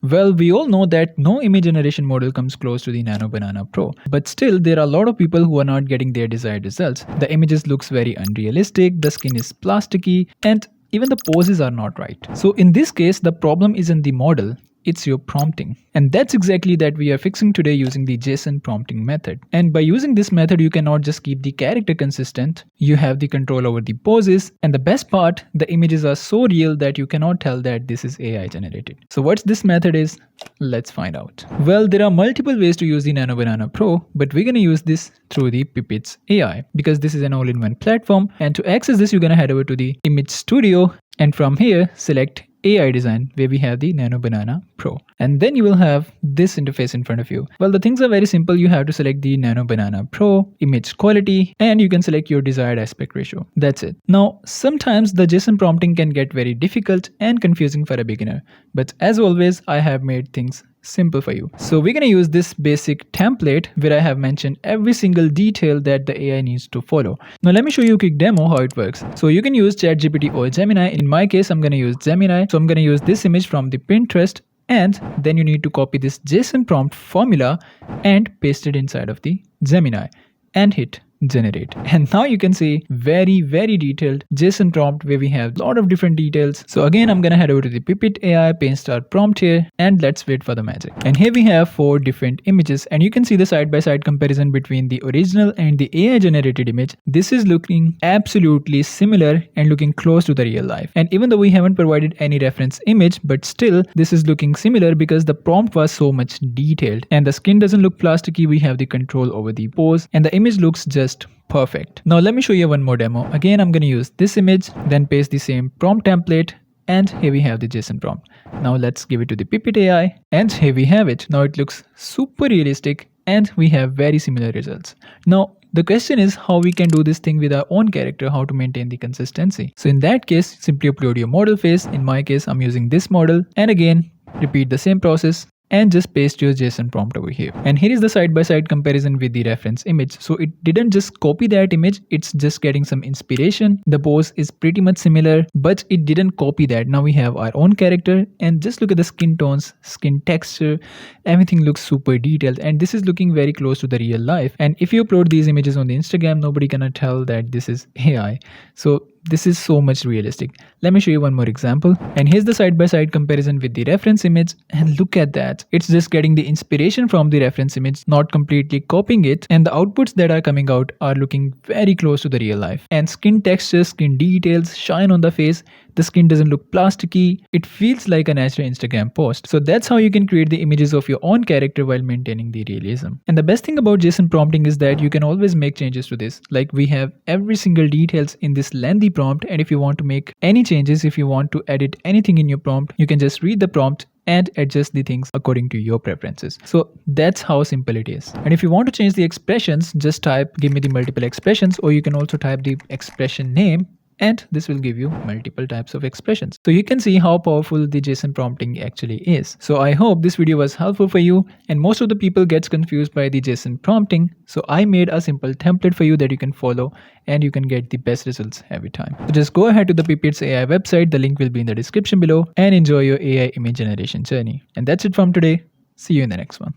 Well, we all know that no image generation model comes close to the Nano Banana Pro, but still there are a lot of people who are not getting their desired results. The images looks very unrealistic, the skin is plasticky, and even the poses are not right. So in this case, the problem isn't the model, it's your prompting. And that's exactly that we are fixing today using the Json prompting method. And by using this method, you cannot just keep the character consistent, you have the control over the poses, and the best part, the images are so real that you cannot tell that this is AI generated. So what's this method is? Let's find out. Well, there are multiple ways to use the Nano Banana Pro, but we're gonna use this through the Pippit's AI because this is an all-in-one platform. And to access this, you're gonna head over to the Image Studio, and from here, select AI design, where we have the Nano Banana Pro. And then you will have this interface in front of you. Well, the things are very simple. You have to select the Nano Banana Pro, image quality, and you can select your desired aspect ratio. That's it. Now, sometimes the JSON prompting can get very difficult and confusing for a beginner. But as always, I have made things simple for you. So we're gonna use this basic template where I have mentioned every single detail that the AI needs to follow. Now let me show you a quick demo how it works. So you can use ChatGPT or Gemini. In my case, I'm gonna use Gemini. So I'm gonna use this image from the Pinterest, and then you need to copy this JSON prompt formula and paste it inside of the Gemini and hit generate. And now you can see very detailed JSON prompt where we have a lot of different details. So again, I'm gonna head over to the Pippit AI, paste our prompt here, and let's wait for the magic. And here we have 4 different images, and you can see the side-by-side comparison between the original and the AI generated image. This is looking absolutely similar and looking close to the real life. And even though we haven't provided any reference image, but still this is looking similar because the prompt was so much detailed, and the skin doesn't look plasticky. We have the control over the pose, and the image looks just perfect. Now let me show you one more demo. Again, I'm going to use this image, then paste the same prompt template, and here we have the JSON prompt. Now let's give it to the Pippit AI, and here we have it. Now it looks super realistic and we have very similar results. Now the question is how we can do this thing with our own character, how to maintain the consistency. So in that case, simply upload your model face. In my case, I'm using this model, and again, repeat the same process and just paste your JSON prompt over here. And here is the side-by-side comparison with the reference image. So it didn't just copy that image, it's just getting some inspiration. The pose is pretty much similar, but it didn't copy that. Now we have our own character, and just look at the skin tones, skin texture, everything looks super detailed, and this is looking very close to the real life. And if you upload these images on the Instagram, nobody gonna tell that this is AI. So this is so much realistic. Let me show you one more example. And here's the side-by-side comparison with the reference image, and look at that. It's just getting the inspiration from the reference image, not completely copying it, and the outputs that are coming out are looking very close to the real life. And skin texture, skin details, shine on the face, the skin doesn't look plasticky. It feels like a natural Instagram post. So that's how you can create the images of your own character while maintaining the realism. And the best thing about JSON prompting is that you can always make changes to this. Like we have every single details in this lengthy prompt, and if you want to make any changes, if you want to edit anything in your prompt, you can just read the prompt and adjust the things according to your preferences. So that's how simple it is. And if you want to change the expressions, just type give me the multiple expressions, or you can also type the expression name, and this will give you multiple types of expressions. So you can see how powerful the JSON prompting actually is. So I hope this video was helpful for you, and most of the people gets confused by the JSON prompting. So I made a simple template for you that you can follow, and you can get the best results every time. So just go ahead to the Pippit's AI website. The link will be in the description below, and enjoy your AI image generation journey. And that's it from today. See you in the next one.